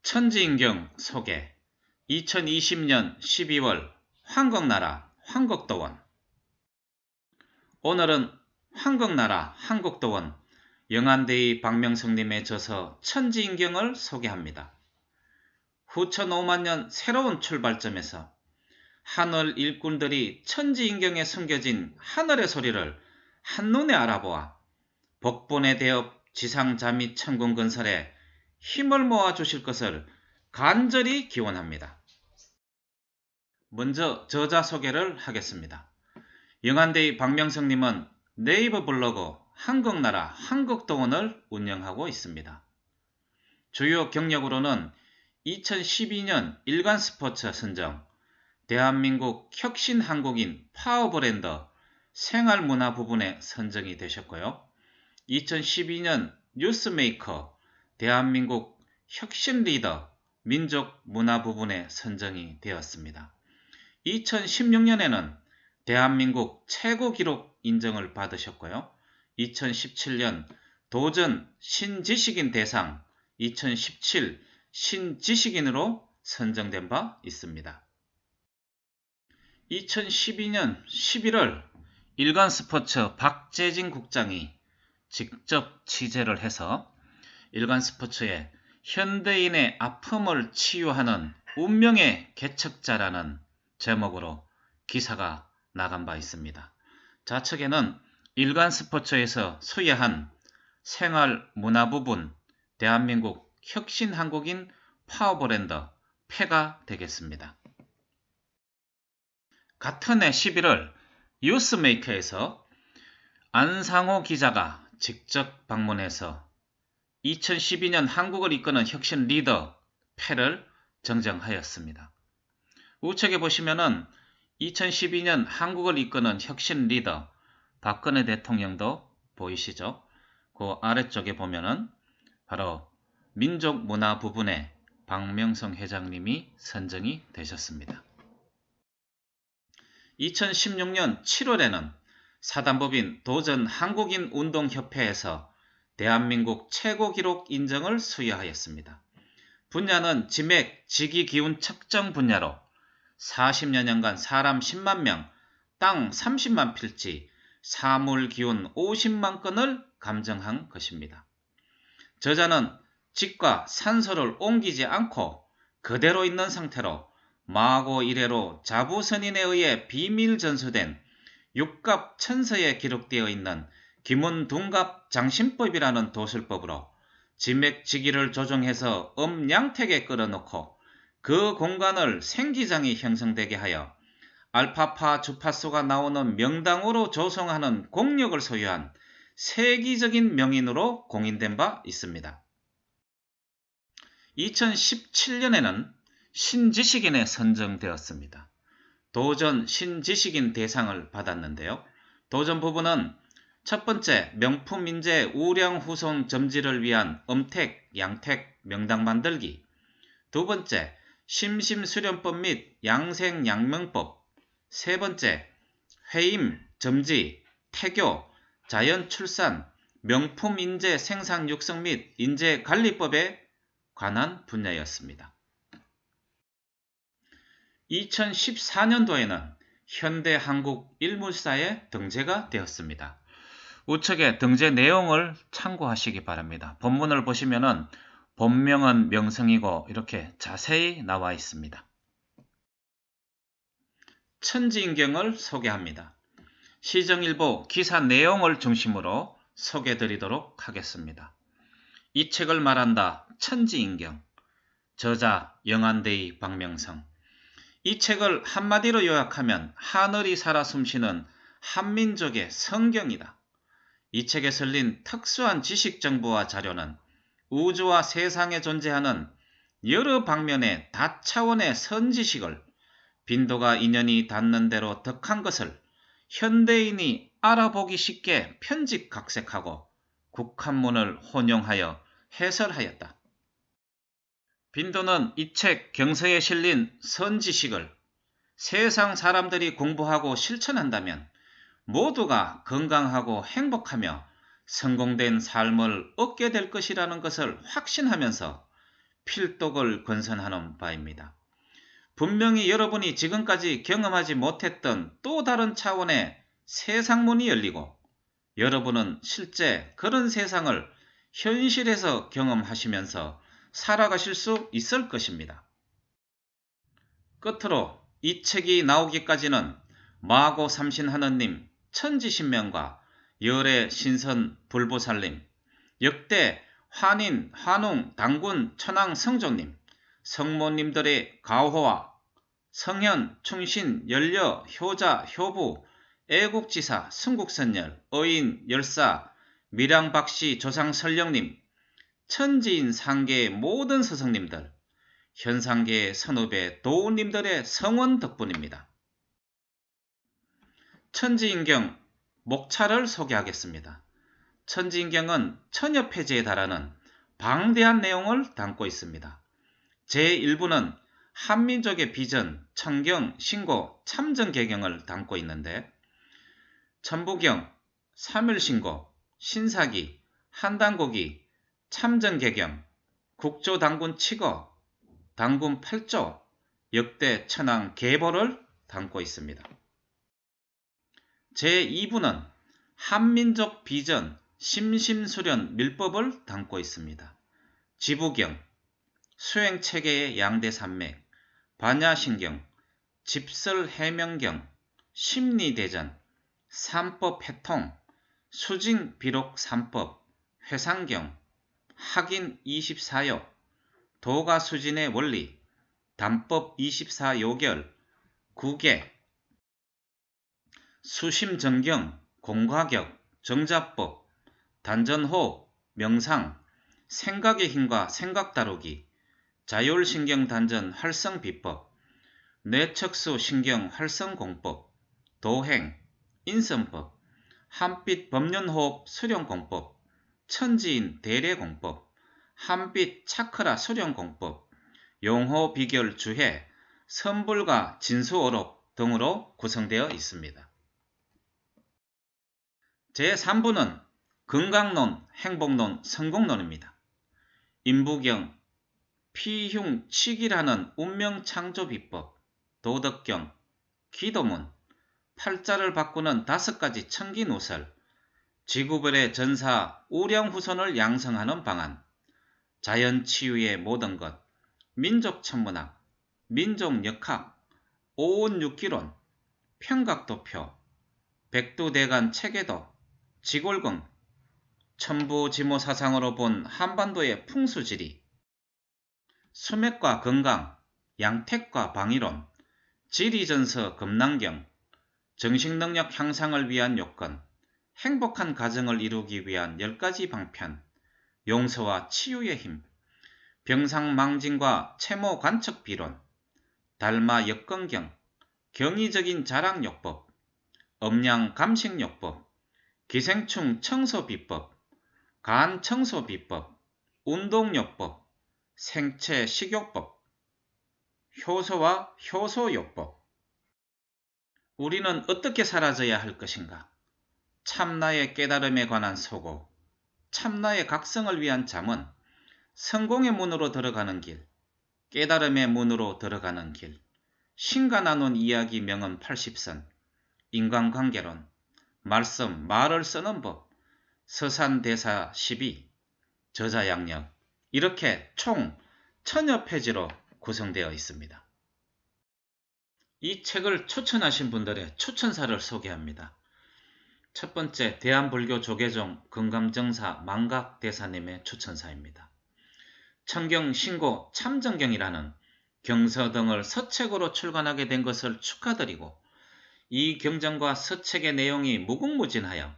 천지인경 소개 2020년 12월 한국나라 한국도원. 오늘은 한국나라 한국도원 영안대의 박명성님의 저서 천지인경을 소개합니다. 후천 5만년 새로운 출발점에서 하늘 일꾼들이 천지인경에 숨겨진 하늘의 소리를 한눈에 알아보아 복본의 대업 지상자미 천군 건설에 힘을 모아 주실 것을 간절히 기원합니다. 먼저 저자 소개를 하겠습니다. 영안대의 박명성님은 네이버 블로그 한국나라 한국도원을 운영하고 있습니다. 주요 경력으로는 2012년 일간스포츠 선정, 대한민국 혁신 한국인 파워브랜드 생활문화 부분에 선정이 되셨고요. 2012년 뉴스메이커 대한민국 혁신 리더 민족 문화 부분에 선정이 되었습니다. 2016년에는 대한민국 최고 기록 인정을 받으셨고요. 2017년 도전 신지식인 대상 2017 신지식인으로 선정된 바 있습니다. 2012년 11월 일간스포츠 박재진 국장이 직접 취재를 해서 일간스포츠에 현대인의 아픔을 치유하는 운명의 개척자라는 제목으로 기사가 나간 바 있습니다. 좌측에는 일간스포츠에서 수여한 생활문화 부분 대한민국 혁신 한국인 파워브랜드 패가 되겠습니다. 같은 해 11월 뉴스메이커에서 안상호 기자가 직접 방문해서 2012년 한국을 이끄는 혁신 리더 패를 정정하였습니다. 우측에 보시면은 2012년 한국을 이끄는 혁신 리더 박근혜 대통령도 보이시죠? 그 아래쪽에 보면은 바로 민족문화 부분에 박명성 회장님이 선정이 되셨습니다. 2016년 7월에는 사단법인 도전 한국인 운동협회에서 대한민국 최고 기록 인정을 수여하였습니다. 분야는 지맥 지기기운 측정 분야로 40여 년간 사람 10만 명, 땅 30만 필지, 사물기운 50만 건을 감정한 것입니다. 저자는 직과 산소를 옮기지 않고 그대로 있는 상태로 마고 이래로 자부선인에 의해 비밀 전수된 육갑 천서에 기록되어 있는 기문둔갑 장신법이라는 도술법으로 지맥지기를 조정해서 음양택에 끌어놓고 그 공간을 생기장이 형성되게 하여 알파파 주파수가 나오는 명당으로 조성하는 공력을 소유한 세기적인 명인으로 공인된 바 있습니다. 2017년에는 신지식인에 선정되었습니다. 도전 신지식인 대상을 받았는데요. 도전 부분은 첫 번째, 명품 인재 우량 후손 점지를 위한 음택, 양택, 명당 만들기. 두 번째, 심심수련법 및 양생양명법. 세 번째, 회임, 점지, 태교, 자연출산, 명품 인재 생산 육성 및 인재 관리법에 관한 분야였습니다. 2014년도에는 현대한국일물사에 등재가 되었습니다. 우측에 등재 내용을 참고하시기 바랍니다. 본문을 보시면은 본명은 명성이고 이렇게 자세히 나와 있습니다. 천지인경을 소개합니다. 시정일보 기사 내용을 중심으로 소개드리도록 하겠습니다. 이 책을 말한다. 천지인경. 저자 영안대의 박명성. 이 책을 한마디로 요약하면 하늘이 살아 숨쉬는 한민족의 성경이다. 이 책에 실린 특수한 지식 정보와 자료는 우주와 세상에 존재하는 여러 방면의 다차원의 선지식을 빈도가 인연이 닿는 대로 덕한 것을 현대인이 알아보기 쉽게 편집각색하고 국한문을 혼용하여 해설하였다. 빈도는 이 책 경서에 실린 선지식을 세상 사람들이 공부하고 실천한다면 모두가 건강하고 행복하며 성공된 삶을 얻게 될 것이라는 것을 확신하면서 필독을 건선하는 바입니다. 분명히 여러분이 지금까지 경험하지 못했던 또 다른 차원의 세상문이 열리고 여러분은 실제 그런 세상을 현실에서 경험하시면서 살아가실 수 있을 것입니다. 끝으로 이 책이 나오기까지는 마고 삼신 하느님, 천지신명과 열의 신선 불보살님, 역대 환인, 환웅, 당군, 천황 성조님, 성모님들의 가호와 성현, 충신, 연려, 효자, 효부, 애국지사, 순국선열, 어인, 열사, 밀양박씨, 조상설령님, 천지인 상계의 모든 스승님들, 현상계의 선후배 도우님들의 성원 덕분입니다. 천지인경 목차를 소개하겠습니다. 천지인경은 천여 페이지에 달하는 방대한 내용을 담고 있습니다. 제1부는 한민족의 비전, 청경, 신고, 참전개경을 담고 있는데 천부경, 삼일신고, 신사기, 한당고기, 참전개경, 국조당군 칙어, 당군 8조, 역대 천황 계보를 담고 있습니다. 제2부는 한민족 비전, 심심수련 밀법을 담고 있습니다. 지부경, 수행체계의 양대산맥, 반야신경, 집설해명경, 심리대전, 삼법해통, 수징비록 3법, 회상경, 학인 24요, 도가수진의 원리, 단법 24요결, 구계, 수심정경, 공과격, 정자법, 단전호흡, 명상, 생각의 힘과 생각 다루기, 자율신경 단전 활성비법, 뇌척수 신경 활성공법, 도행, 인선법, 한빛 법륜호흡 수련공법, 천지인 대례공법, 한빛 차크라 수련공법, 용호 비결 주해, 선불과 진수어록 등으로 구성되어 있습니다. 제3부는 건강론, 행복론, 성공론입니다. 인부경, 피흉치기라는 운명창조비법, 도덕경, 기도문, 팔자를 바꾸는 5가지 청기누설, 지구별의 전사 우량후손을 양성하는 방안, 자연치유의 모든 것, 민족천문학, 민족역학, 오온육기론, 평각도표, 백두대간 체계도, 지골경, 천부지모사상으로 본 한반도의 풍수지리, 수맥과 건강, 양택과 방위론, 지리전서 금난경, 정신능력 향상을 위한 요건, 행복한 가정을 이루기 위한 10가지 방편, 용서와 치유의 힘, 병상망진과 채모 관측 비론, 달마 역건경, 경이적인 자랑요법, 음양 감식요법, 기생충 청소비법, 간 청소비법, 운동요법, 생체 식욕법, 효소와 효소요법. 우리는 어떻게 사라져야 할 것인가? 참나의 깨달음에 관한 소고, 참나의 각성을 위한 잠언, 성공의 문으로 들어가는 길, 깨달음의 문으로 들어가는 길, 신과 나눈 이야기 명언 80선, 인간관계론, 말씀, 말을 쓰는 법, 서산대사 12, 저자양력, 이렇게 총 1000여 페이지로 구성되어 있습니다. 이 책을 추천하신 분들의 추천사를 소개합니다. 첫 번째, 대한불교 조계종 금감정사 망각대사님의 추천사입니다. 청경, 신고, 참정경이라는 경서 등을 서책으로 출간하게 된 것을 축하드리고 이 경전과 서책의 내용이 무궁무진하여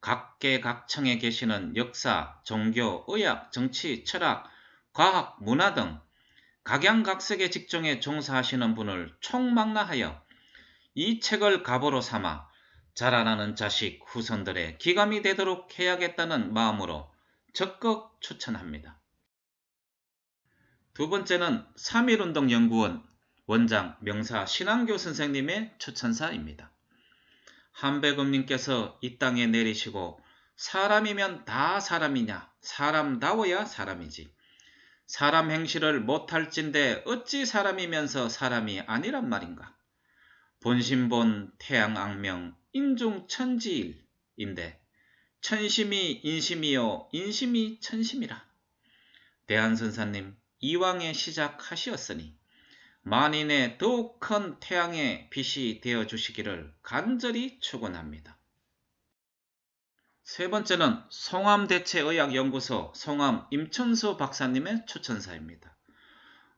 각계각층에 계시는 역사, 종교, 의학, 정치, 철학, 과학, 문화 등 각양각색의 직종에 종사하시는 분을 총망라하여 이 책을 갑오로 삼아 자라나는 자식 후손들의 기감이 되도록 해야겠다는 마음으로 적극 추천합니다. 두 번째는 3.1운동연구원 원장 명사 신앙교 선생님의 추천사입니다. 한백음님께서 이 땅에 내리시고 사람이면 다 사람이냐? 사람다워야 사람이지. 사람 행실을 못할진대 어찌 사람이면서 사람이 아니란 말인가. 본심본 태양악명 인중천지일인데 천심이 인심이요 인심이 천심이라. 대한선사님 이왕에 시작하시었으니 만인의 더욱 큰 태양의 빛이 되어 주시기를 간절히 축원합니다. 세 번째는 송암대체의학연구소 송암 임천수 박사님의 추천사입니다.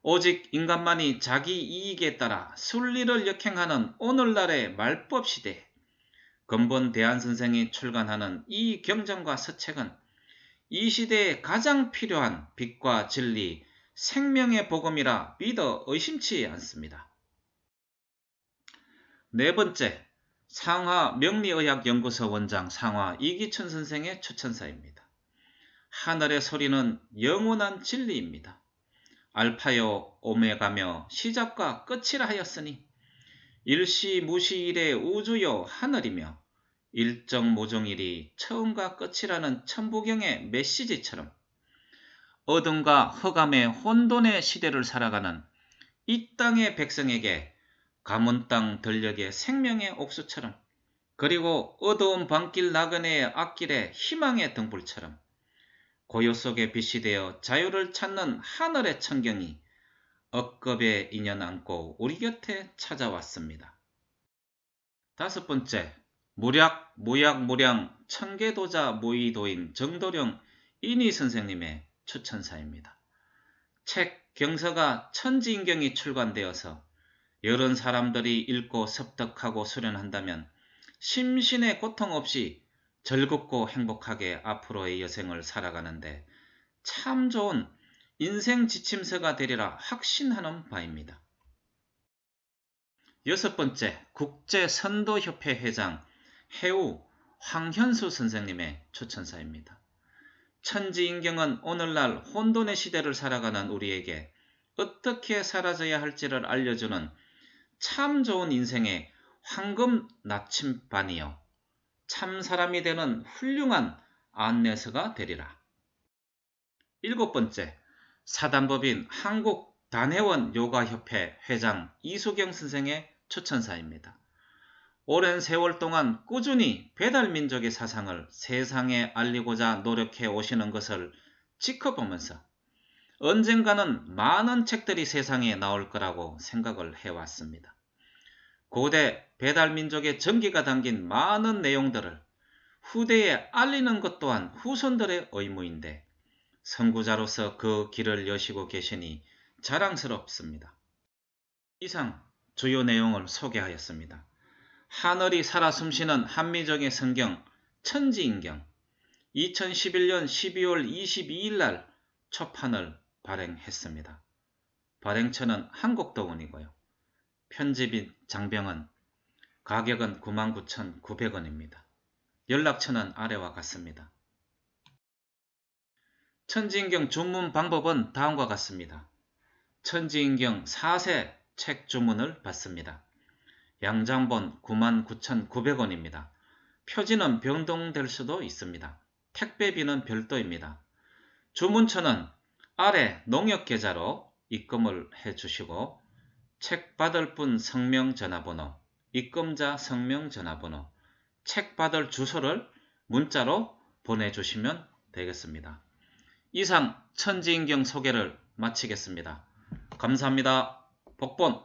오직 인간만이 자기 이익에 따라 순리를 역행하는 오늘날의 말법 시대에 근본 대한선생이 출간하는 이 경전과 서책은 이 시대에 가장 필요한 빛과 진리, 생명의 복음이라 믿어 의심치 않습니다. 네 번째, 상하 명리의학연구소 원장 상하 이기춘 선생의 추천사입니다. 하늘의 소리는 영원한 진리입니다. 알파요 오메가며 시작과 끝이라 하였으니 일시무시일의 우주요 하늘이며 일정모종일이 처음과 끝이라는 천부경의 메시지처럼 어둠과 흑암의 혼돈의 시대를 살아가는 이 땅의 백성에게 가문 땅 들녘의 생명의 옥수처럼 그리고 어두운 밤길 나그네의 앞길의 희망의 등불처럼 고요 속에 빛이 되어 자유를 찾는 하늘의 천경이 억겁의 인연 안고 우리 곁에 찾아왔습니다. 다섯 번째, 무략, 무약, 무량, 청계도자 무의도인 정도령 인희 선생님의 추천사입니다. 책 경서가 천지인경이 출간되어서 여러 사람들이 읽고 습득하고 수련한다면 심신의 고통 없이 즐겁고 행복하게 앞으로의 여생을 살아가는데 참 좋은 인생 지침서가 되리라 확신하는 바입니다. 여섯 번째, 국제선도협회 회장 해우 황현수 선생님의 추천사입니다. 천지인경은 오늘날 혼돈의 시대를 살아가는 우리에게 어떻게 살아져야 할지를 알려주는 참 좋은 인생의 황금 나침반이요 참 사람이 되는 훌륭한 안내서가 되리라. 일곱 번째, 사단법인 한국단회원 요가협회 회장 이수경 선생의 추천사입니다. 오랜 세월 동안 꾸준히 배달민족의 사상을 세상에 알리고자 노력해 오시는 것을 지켜보면서 언젠가는 많은 책들이 세상에 나올 거라고 생각을 해왔습니다. 고대 배달민족의 전기가 담긴 많은 내용들을 후대에 알리는 것 또한 후손들의 의무인데 선구자로서 그 길을 여시고 계시니 자랑스럽습니다. 이상 주요 내용을 소개하였습니다. 하늘이 살아 숨쉬는 한미적의 성경 천지인경 2011년 12월 22일 날 초판을 발행했습니다. 발행처는 한국도원이고요. 편집인 장병은 가격은 99,900원입니다. 연락처는 아래와 같습니다. 천지인경 주문 방법은 다음과 같습니다. 천지인경 4세 책 주문을 받습니다. 양장본 99,900원입니다. 표지는 변동될 수도 있습니다. 택배비는 별도입니다. 주문처는 아래 농협계좌로 입금을 해주시고 책 받을 분 성명 전화번호, 입금자 성명 전화번호, 책 받을 주소를 문자로 보내주시면 되겠습니다. 이상 천지인경 소개를 마치겠습니다. 감사합니다. 복본